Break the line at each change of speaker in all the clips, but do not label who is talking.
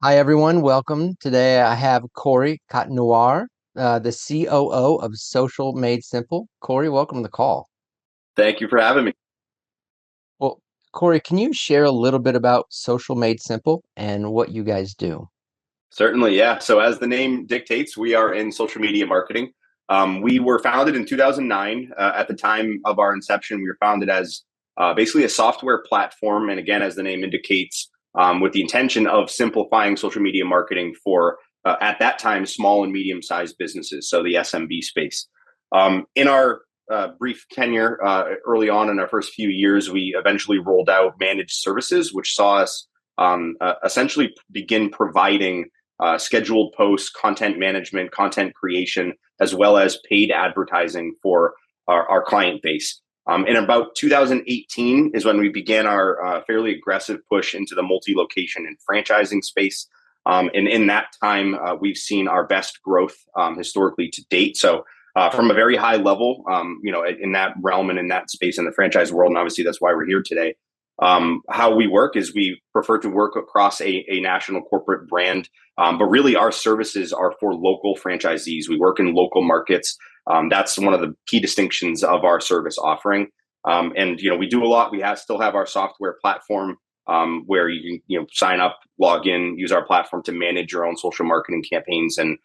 Hi, everyone. Welcome. Today I have Corey Cotnoir, the COO of Social Made Simple. Corey, welcome to the call.
Thank you for having me.
Well, Corey, can you share a little bit about Social Made Simple and what you guys do?
Certainly, yeah. So as the name dictates, we are in social media marketing. We were founded in 2009. At the time of our inception, we were founded as basically a software platform. And again, as the name indicates, with the intention of simplifying social media marketing for, at that time, small and medium-sized businesses, so the SMB space. In our brief tenure early on in our first few years, we eventually rolled out managed services, which saw us essentially begin providing scheduled posts, content management, content creation, as well as paid advertising for our client base. In about 2018 is when we began our fairly aggressive push into the multi-location and franchising space. And in that time, we've seen our best growth historically to date. So from a very high level, in that realm and in that space in the franchise world, and obviously that's why we're here today. How we work is we prefer to work across a national corporate brand, but really our services are for local franchisees. We work in local markets. That's one of the key distinctions of our service offering. And we do a lot. We still have our software platform where you can sign up, log in, use our platform to manage your own social marketing campaigns and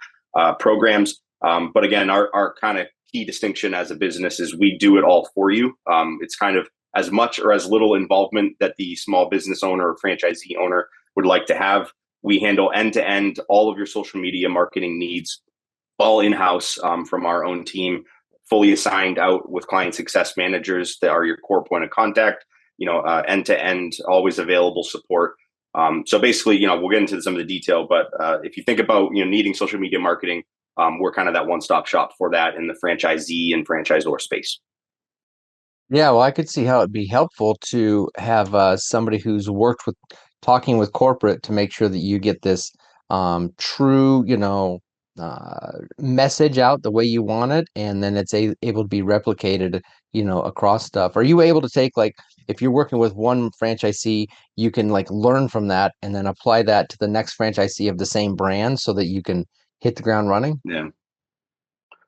programs. But again, our kind of key distinction as a business is we do it all for you. It's kind of as much or as little involvement that the small business owner or franchisee owner would like to have. We handle end-to-end all of your social media marketing needs, all in-house from our own team, fully assigned out with client success managers that are your core point of contact, end-to-end, always available support. So basically, we'll get into some of the detail, but if you think about, needing social media marketing, we're kind of that one-stop shop for that in the franchisee and franchisor space.
Yeah, well, I could see how it'd be helpful to have somebody who's worked with talking with corporate to make sure that you get this true, message out the way you want it, and then it's able to be replicated, across stuff. Are you able to take, like, if you're working with one franchisee, you can like learn from that and then apply that to the next franchisee of the same brand so that you can hit the ground running?
Yeah.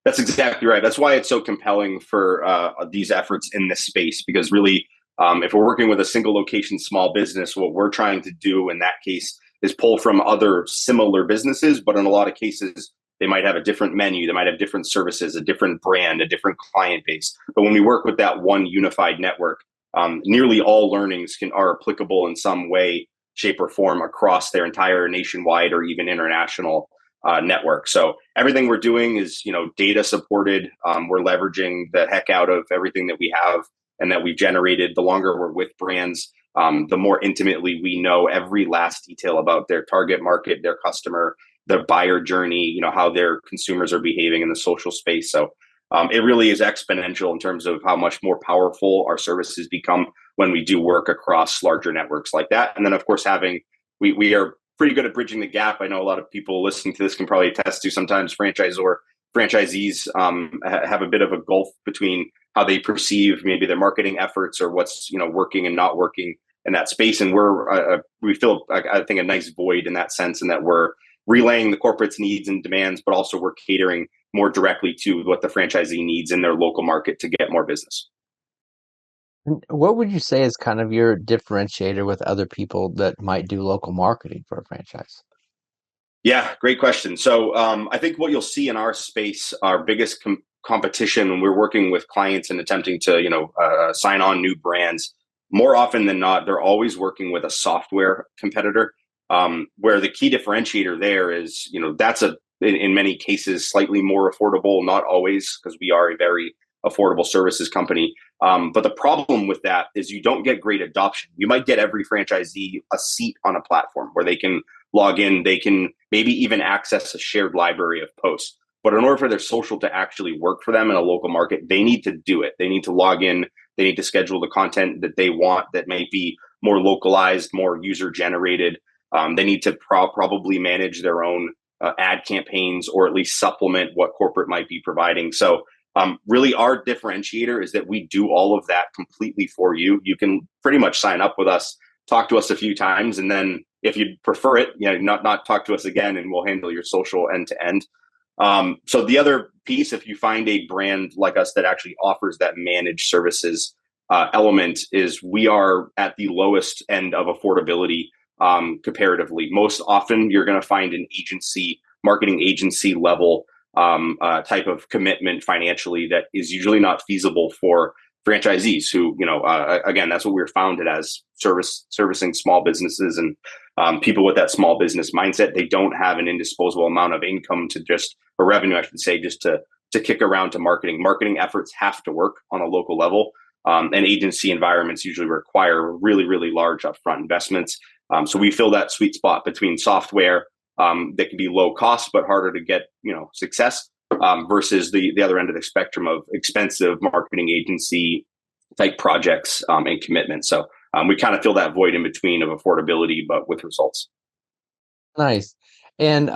That's exactly right. That's why it's so compelling for these efforts in this space, because really, if we're working with a single location small business, what we're trying to do in that case is pull from other similar businesses, but in a lot of cases, they might have a different menu, they might have different services, a different brand, a different client base. But when we work with that one unified network, nearly all learnings are applicable in some way, shape, or form across their entire nationwide or even international network. So everything we're doing is, data supported. We're leveraging the heck out of everything that we have and that we've generated. The longer we're with brands, the more intimately we know every last detail about their target market, their customer, their buyer journey, how their consumers are behaving in the social space. So it really is exponential in terms of how much more powerful our services become when we do work across larger networks like that. And then, of course, we are pretty good at bridging the gap. I know a lot of people listening to this can probably attest to sometimes franchisees have a bit of a gulf between how they perceive maybe their marketing efforts or what's working and not working in that space. And we feel, I think, a nice void in that sense, in that we're relaying the corporate's needs and demands, but also we're catering more directly to what the franchisee needs in their local market to get more business.
And what would you say is kind of your differentiator with other people that might do local marketing for a franchise?
Yeah, great question. So I think what you'll see in our space, our biggest competition when we're working with clients and attempting to, sign on new brands, more often than not, they're always working with a software competitor. Where the key differentiator there is, that's in many cases slightly more affordable, not always, because we are a very affordable services company. But the problem with that is you don't get great adoption. You might get every franchisee a seat on a platform where they can log in, they can maybe even access a shared library of posts. But in order for their social to actually work for them in a local market, they need to do it. They need to log in, they need to schedule the content that they want that may be more localized, more user generated. They need to probably manage their own ad campaigns, or at least supplement what corporate might be providing. So really our differentiator is that we do all of that completely for you. You can pretty much sign up with us, talk to us a few times, and then If you'd prefer it, not talk to us again, and we'll handle your social end to end. So the other piece, if you find a brand like us that actually offers that managed services element, is we are at the lowest end of affordability comparatively. Most often, you're going to find an marketing agency level type of commitment financially that is usually not feasible for franchisees who, again, that's what we were founded as, servicing small businesses and people with that small business mindset. They don't have an indisposable amount of income or revenue, I should say, just to kick around to marketing. Marketing efforts have to work on a local level. And agency environments usually require really, really large upfront investments. So we fill that sweet spot between software that can be low cost but harder to get, success, versus the other end of the spectrum of expensive marketing agency type projects and commitments. So we kind of fill that void in between of affordability, but with results.
Nice. And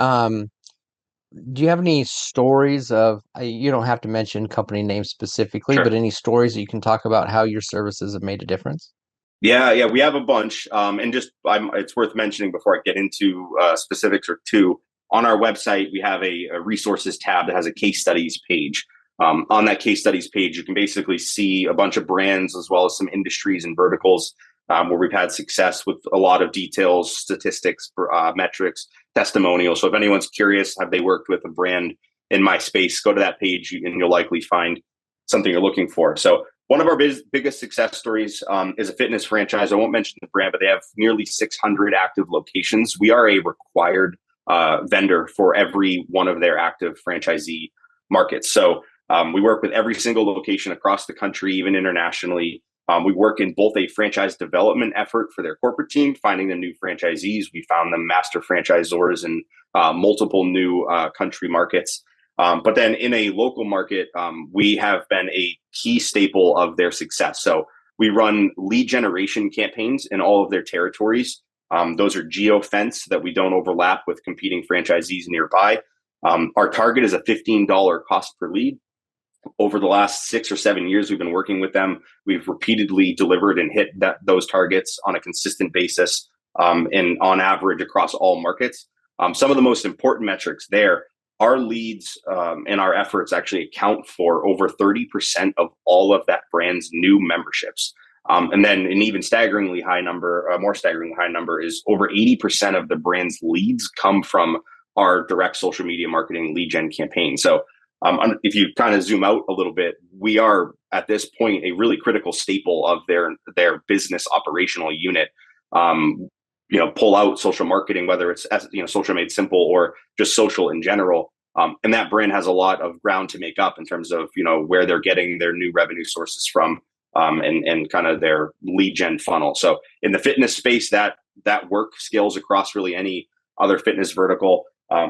do you have any stories of, you don't have to mention company names specifically, but
Sure.
any stories that you can talk about how your services have made a difference?
Yeah, we have a bunch. And it's worth mentioning before I get into specifics or two. On our website, we have a resources tab that has a case studies page. On that case studies page, you can basically see a bunch of brands as well as some industries and verticals where we've had success with a lot of details, statistics, metrics, testimonials. So if anyone's curious, have they worked with a brand in my space, go to that page and you'll likely find something you're looking for. So one of our biggest success stories is a fitness franchise. I won't mention the brand, but they have nearly 600 active locations. We are a required vendor for every one of their active franchisee markets. So we work with every single location across the country, even internationally. We work in both a franchise development effort for their corporate team, finding them new franchisees. We found them master franchisors in multiple new country markets. But then in a local market, we have been a key staple of their success. So we run lead generation campaigns in all of their territories. Those are geofenced so that we don't overlap with competing franchisees nearby. Our target is a $15 cost per lead. Over the last 6 or 7 years, we've been working with them. We've repeatedly delivered and hit those targets on a consistent basis, and on average across all markets. Some of the most important metrics there, our leads and our efforts actually account for over 30% of all of that brand's new memberships. And then an even more staggeringly high number is over 80% of the brand's leads come from our direct social media marketing lead gen campaign. So if you kind of zoom out a little bit, we are at this point a really critical staple of their business operational unit. Pull out social marketing, whether it's SocialMadeSimple or just social in general, and that brand has a lot of ground to make up in terms of where they're getting their new revenue sources from, and kind of their lead gen funnel. So in the fitness space, that work scales across really any other fitness vertical.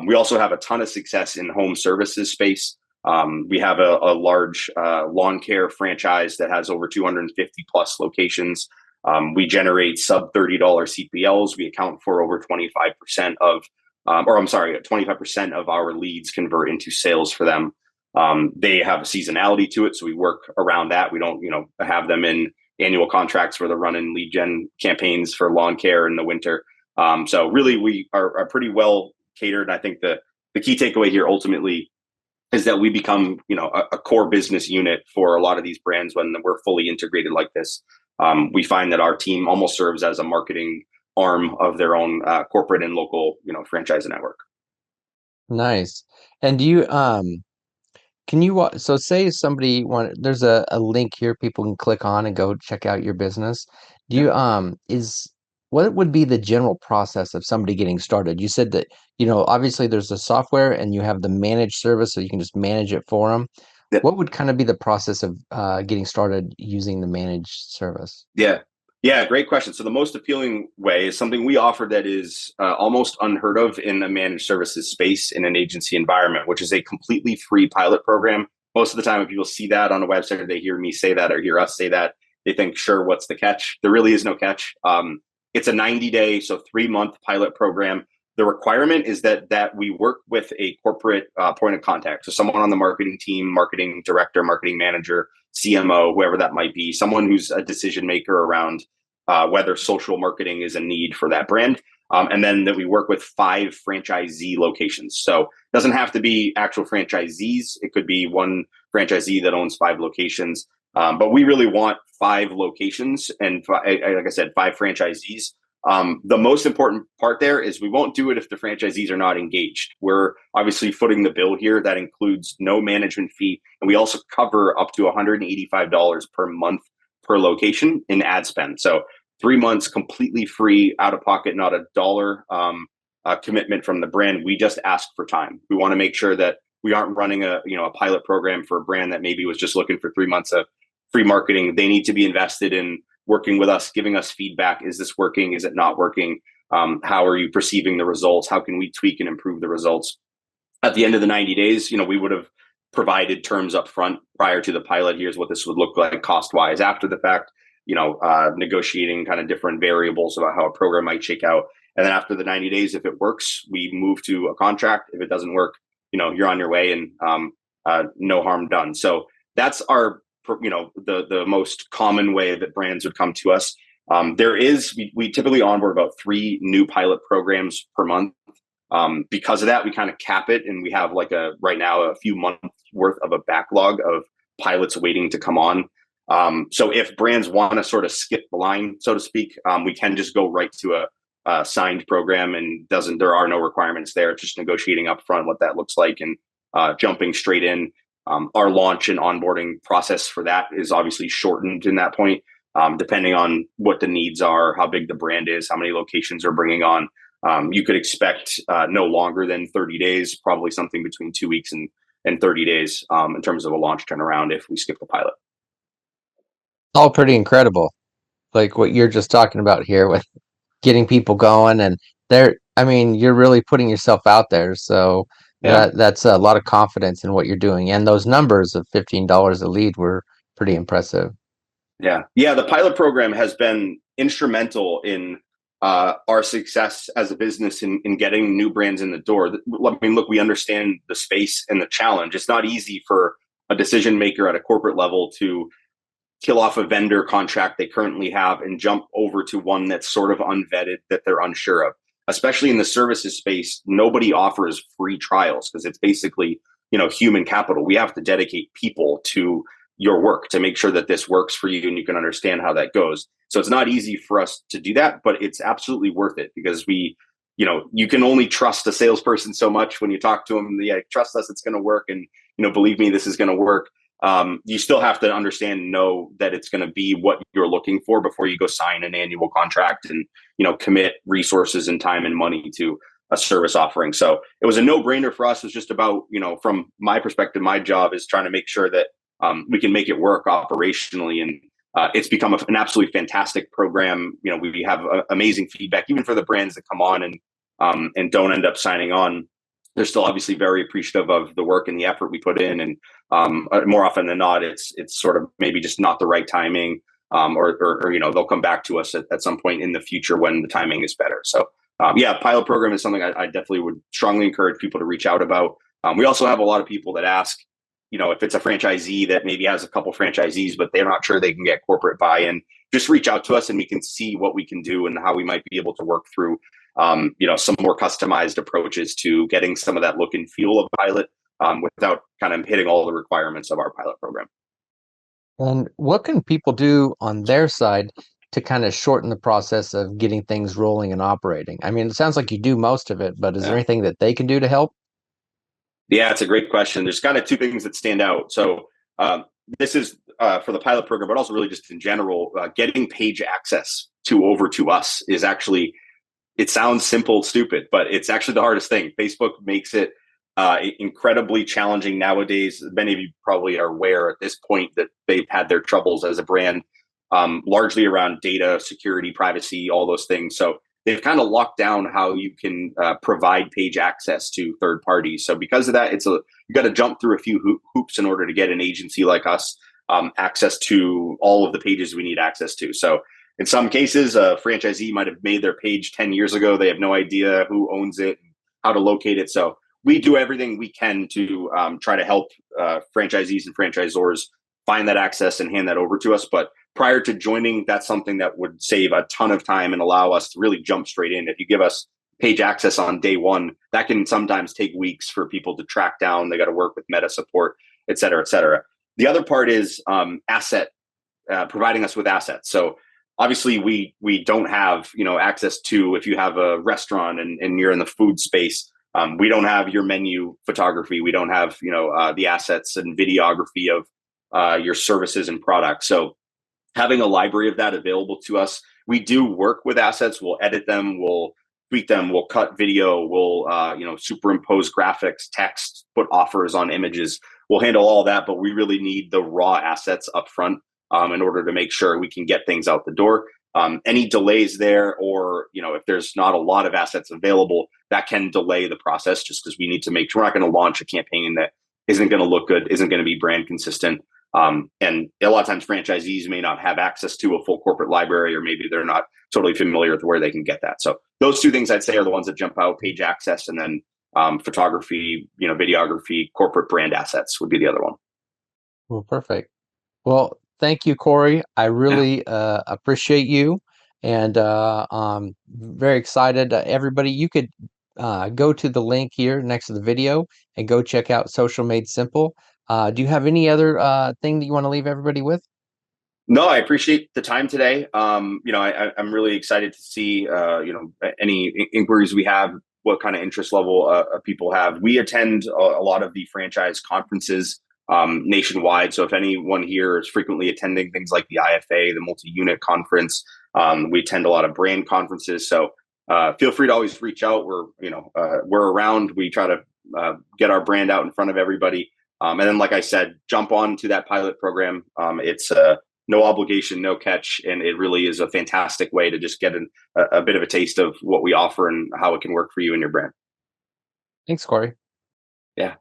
We also have a ton of success in home services space. We have a large lawn care franchise that has over 250 plus locations. We generate sub $30 CPLs. We account for over 25% of 25% of our leads convert into sales for them. They have a seasonality to it, so we work around that. We don't, have them in annual contracts where they're running lead gen campaigns for lawn care in the winter. So really, we are pretty well catered. And I think the key takeaway here ultimately is that we become, a core business unit for a lot of these brands when we're fully integrated like this. We find that our team almost serves as a marketing arm of their own corporate and local, franchise network.
Nice. And do you can you so say somebody there's a link here people can click on and go check out your business. Do
Yeah.
you what would be the general process of somebody getting started? You said that, obviously there's the software and you have the managed service so you can just manage it for them.
Yeah.
What would kind of be the process of getting started using the managed service?
Yeah, great question. So the most appealing way is something we offer that is almost unheard of in the managed services space in an agency environment, which is a completely free pilot program. Most of the time, if people see that on a website or they hear me say that or hear us say that, they think, sure, what's the catch? There really is no catch. It's a 90-day, so 3-month pilot program. The requirement is that we work with a corporate point of contact. So someone on the marketing team, marketing director, marketing manager, CMO, whoever that might be, someone who's a decision maker around whether social marketing is a need for that brand. And then that we work with 5 franchisee locations. So it doesn't have to be actual franchisees. It could be one franchisee that owns 5 locations. But we really want 5 locations and, like I said, 5 franchisees. The most important part there is we won't do it if the franchisees are not engaged. We're obviously footing the bill here. That includes no management fee. And we also cover up to $185 per month per location in ad spend. So 3 months completely free, out of pocket, not a dollar commitment from the brand. We just ask for time. We want to make sure that we aren't running a pilot program for a brand that maybe was just looking for 3 months of free marketing. They need to be invested in working with us, giving us feedback. Is this working? Is it not working? How are you perceiving the results? How can we tweak and improve the results? At the end of the 90 days, we would have provided terms up front prior to the pilot. Here's what this would look like cost wise. After the fact, negotiating kind of different variables about how a program might shake out. And then after the 90 days, if it works, we move to a contract. If it doesn't work, you're on your way, and no harm done. So that's our, the most common way that brands would come to us. We typically onboard about 3 new pilot programs per month. Because of that, we kind of cap it, and we have right now a few months worth of a backlog of pilots waiting to come on. So if brands want to sort of skip the line, so to speak, we can just go right to a signed program, and there are no requirements there. It's just negotiating up front what that looks like, and jumping straight in. Our launch and onboarding process for that is obviously shortened in that point, depending on what the needs are, how big the brand is, how many locations are bringing on. You could expect no longer than 30 days, probably something between 2 weeks and 30 days in terms of a launch turnaround if we skip the pilot.
All pretty incredible. Like what you're just talking about here with getting people going, and you're really putting yourself out there. So
Yeah.
that's a lot of confidence in what you're doing. And those numbers of $15 a lead were pretty impressive.
Yeah. Yeah. The pilot program has been instrumental in our success as a business in getting new brands in the door. I mean, look, we understand the space and the challenge. It's not easy for a decision maker at a corporate level to kill off a vendor contract they currently have and jump over to one that's sort of unvetted, that they're unsure of. Especially in the services space, nobody offers free trials because it's basically, human capital. We have to dedicate people to your work to make sure that this works for you and you can understand how that goes. So it's not easy for us to do that, but it's absolutely worth it because you can only trust a salesperson so much when you talk to them. Yeah, trust us, it's going to work. And, believe me, this is going to work. You still have to understand and know that it's going to be what you're looking for before you go sign an annual contract and, commit resources and time and money to a service offering. So it was a no-brainer for us. It's just about, from my perspective, my job is trying to make sure that we can make it work operationally. And it's become an absolutely fantastic program. We have amazing feedback, even for the brands that come on and don't end up signing on. They're still obviously very appreciative of the work and the effort we put in. And more often than not, it's sort of maybe just not the right timing, or they'll come back to us at some point in the future when the timing is better. So pilot program is something I definitely would strongly encourage people to reach out about. We also have a lot of people that ask, if it's a franchisee that maybe has a couple franchisees, but they're not sure they can get corporate buy-in, just reach out to us and we can see what we can do and how we might be able to work through, some more customized approaches to getting some of that look and feel of pilot without kind of hitting all the requirements of our pilot program.
And what can people do on their side to kind of shorten the process of getting things rolling and operating? I mean, it sounds like you do most of it, but is there anything that they can do to help?
Yeah, it's a great question. There's kind of 2 things that stand out. So this is for the pilot program, but also really just in general, getting page access over to us is actually, it sounds simple, stupid, but it's actually the hardest thing. Facebook makes it incredibly challenging nowadays. Many of you probably are aware at this point that they've had their troubles as a brand, largely around data, security, privacy, all those things. So they've kind of locked down how you can provide page access to third parties. So because of that, you got to jump through a few hoops in order to get an agency like us access to all of the pages we need access to. So in some cases, a franchisee might have made their page 10 years ago. They have no idea who owns it, how to locate it. So we do everything we can to try to help franchisees and franchisors find that access and hand that over to us. But prior to joining, that's something that would save a ton of time and allow us to really jump straight in. If you give us page access on day one, that can sometimes take weeks for people to track down. They got to work with meta support, et cetera, et cetera. The other part is providing us with assets. So obviously we don't have, access to, if you have a restaurant and you're in the food space, we don't have your menu photography. We don't have, the assets and videography of your services and products. So having a library of that available to us, we do work with assets. We'll edit them. We'll tweak them. We'll cut video. We'll, superimpose graphics, text, put offers on images. We'll handle all that, but we really need the raw assets up front in order to make sure we can get things out the door. Any delays there, or if there's not a lot of assets available, that can delay the process, just because we need to make sure we're not going to launch a campaign that isn't going to look good, isn't going to be brand consistent. And a lot of times franchisees may not have access to a full corporate library, or maybe they're not totally familiar with where they can get that. So those two things I'd say are the ones that jump out: page access, and then photography, videography, corporate brand assets would be the other one.
Well, perfect. Well, thank you, Corey. I really appreciate you, and I'm very excited. Everybody, you could go to the link here next to the video and go check out Social Made Simple. Do you have any other thing that you want to leave everybody with?
No, I appreciate the time today. I'm really excited to see, any inquiries we have, what kind of interest level people have. We attend a lot of the franchise conferences nationwide. So if anyone here is frequently attending things like the IFA, the multi-unit conference, we attend a lot of brand conferences. So feel free to always reach out. We're around. We try to get our brand out in front of everybody. And then, like I said, jump on to that pilot program. It's no obligation, no catch. And it really is a fantastic way to just get a bit of a taste of what we offer and how it can work for you and your brand.
Thanks, Corey.
Yeah.